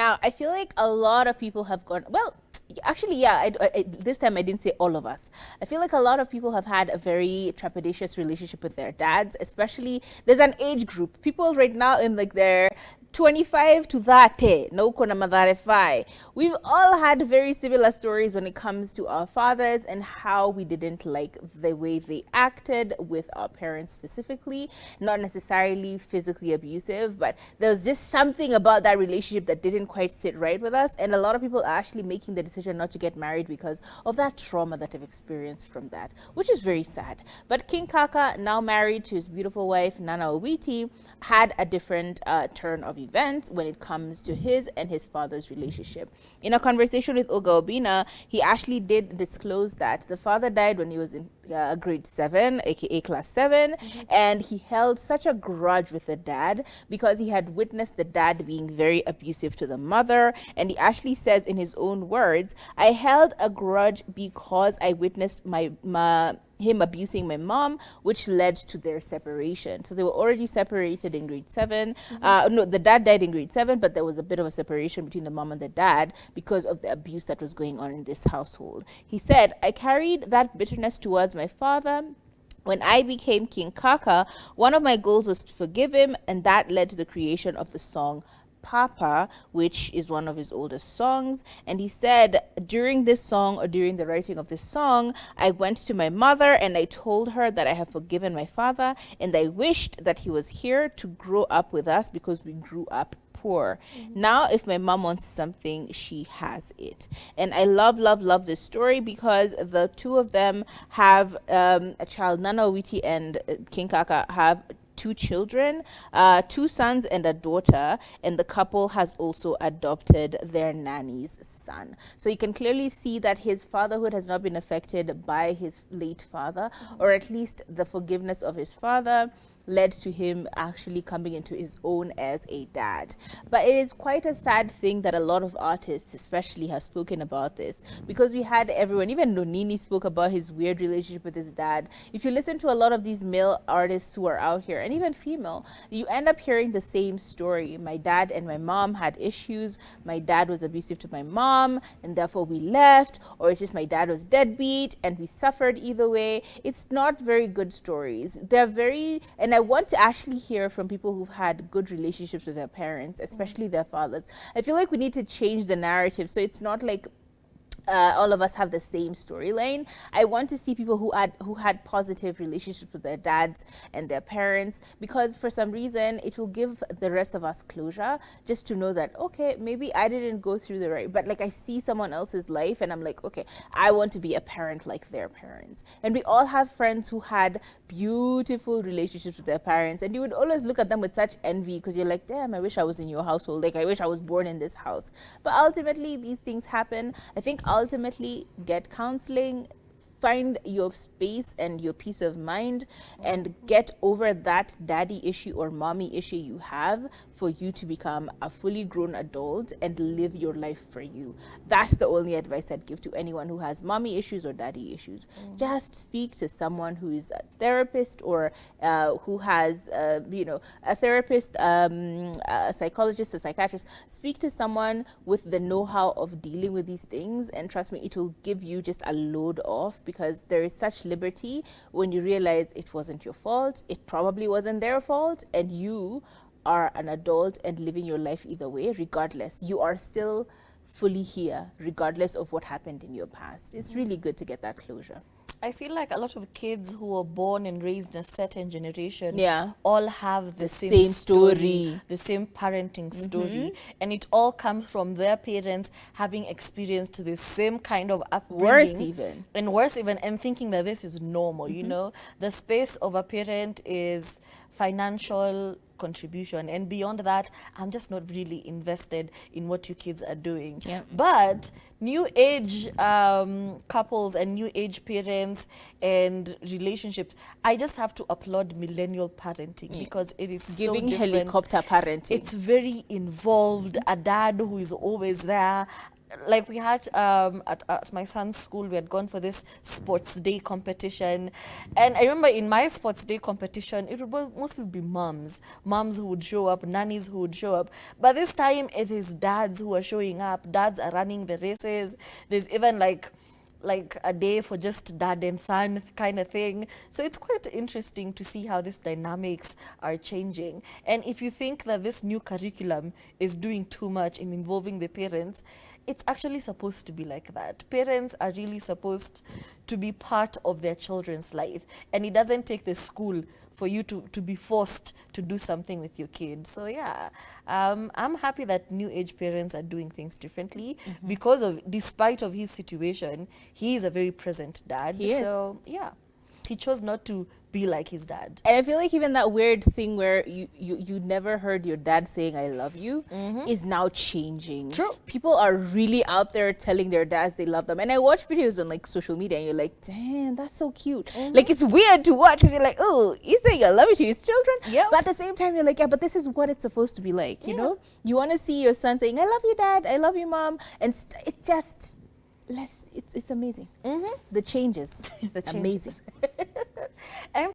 Now, I feel like a lot of people have gone, well, actually, yeah, this time I didn't say all of us. I feel like a lot of people have had a very trepidatious relationship with their dads, especially there's an age group. People right now in like their 25 to 30, no kona madare fai. We've all had very similar stories when it comes to our fathers and how we didn't like the way they acted with our parents specifically, not necessarily physically abusive, but there was just something about that relationship that didn't quite sit right with us, and a lot of people are actually making the decision not to get married because of that trauma that they've experienced from that, which is very sad. But King Kaka, now married to his beautiful wife Nana Owiti, had a different turn of events when it comes to his and his father's relationship. In a conversation with Oga Obina, he actually did disclose that the father died when he was in grade 7, aka class 7, and he held such a grudge with the dad because he had witnessed the dad being very abusive to the mother. And he actually says in his own words, I held a grudge because I witnessed him abusing my mom, which led to their separation. So they were already separated in grade 7. No, the dad died in grade 7, but there was a bit of a separation between the mom and the dad because of the abuse that was going on in this household. He said, I carried that bitterness towards my father. When I became King Kaka, one of my goals was to forgive him, and that led to the creation of the song Papa, which is one of his oldest songs. And he said, during this song, or during the writing of this song, I went to my mother and I told her that I have forgiven my father and I wished that he was here to grow up with us because we grew up poor. Now if my mom wants something, she has it. And I love this story because the two of them have a child. Nana Owiti and King Kaka have 2 children, 2 sons and a daughter, and the couple has also adopted their nanny's son. So you can clearly see that his fatherhood has not been affected by his late father, or at least the forgiveness of his father led to him actually coming into his own as a dad. But it is quite a sad thing that a lot of artists especially have spoken about this, because we had everyone, even Nonini spoke about his weird relationship with his dad. If you listen to a lot of these male artists who are out here, and even female, you end up hearing the same story. My dad and my mom had issues. My dad was abusive to my mom and therefore we left, or it's just my dad was deadbeat and we suffered either way. It's not very good stories. They're very, and I want to actually hear from people who've had good relationships with their parents, especially their fathers. I feel like we need to change the narrative so it's not like all of us have the same storyline. I want to see people who had positive relationships with their dads and their parents, because for some reason it will give the rest of us closure, just to know that, okay, maybe I didn't go through the right, but like I see someone else's life and I'm like, okay, I want to be a parent like their parents. And we all have friends who had beautiful relationships with their parents, and you would always look at them with such envy because you're like, damn, I wish I was in your household, like I wish I was born in this house. But ultimately these things happen. I think ultimately get counseling, find your space and your peace of mind, and get over that daddy issue or mommy issue you have, for you to become a fully grown adult and live your life for you. That's the only advice I'd give to anyone who has mommy issues or daddy issues. Just speak to someone who is a therapist, or who has a therapist, a psychologist, a psychiatrist. Speak to someone with the know-how of dealing with these things, and trust me, it will give you just a load off, because there is such liberty when you realize it wasn't your fault, it probably wasn't their fault, and you are an adult and living your life either way. Regardless, you are still fully here regardless of what happened in your past. It's really good to get that closure. I feel like a lot of kids who were born and raised in a certain generation, Yeah, all have the same story. the same parenting story, and it all comes from their parents having experienced the same kind of upbringing. Worse even, and thinking that this is normal. You know, the space of a parent is financial contribution, and beyond that, I'm just not really invested in what you kids are doing. Yep. But new age couples and new age parents and relationships, I just have to applaud millennial parenting, because it is Giving so different. helicopter parenting. It's very involved. A dad who is always there, like we had at my son's school, we had gone for this sports day competition, and I remember in my sports day competition it would mostly be moms who would show up, nannies who would show up, but this time it is dads who are showing up. Dads are running the races. There's even like a day for just dad and son kind of thing. So it's quite interesting to see how these dynamics are changing. And if you think that this new curriculum is doing too much in involving the parents, it's actually supposed to be like that. Parents are really supposed to be part of their children's life, and it doesn't take the school for you to be forced to do something with your kid. So yeah, I'm happy that new age parents are doing things differently, because of, despite of his situation, he is a very present dad. So yeah, he chose not to be like his dad. And I feel like even that weird thing where you never heard your dad saying I love you is now changing. True. People are really out there telling their dads they love them. And I watch videos on like social media and you're like, damn, that's so cute. Like it's weird to watch because you're like, oh, he's saying I love you to his children. Yep. But at the same time you're like, yeah, but this is what it's supposed to be like, you know? You want to see your son saying I love you, dad, I love you, mom. And it just, it's amazing. The changes. The changes. Amazing.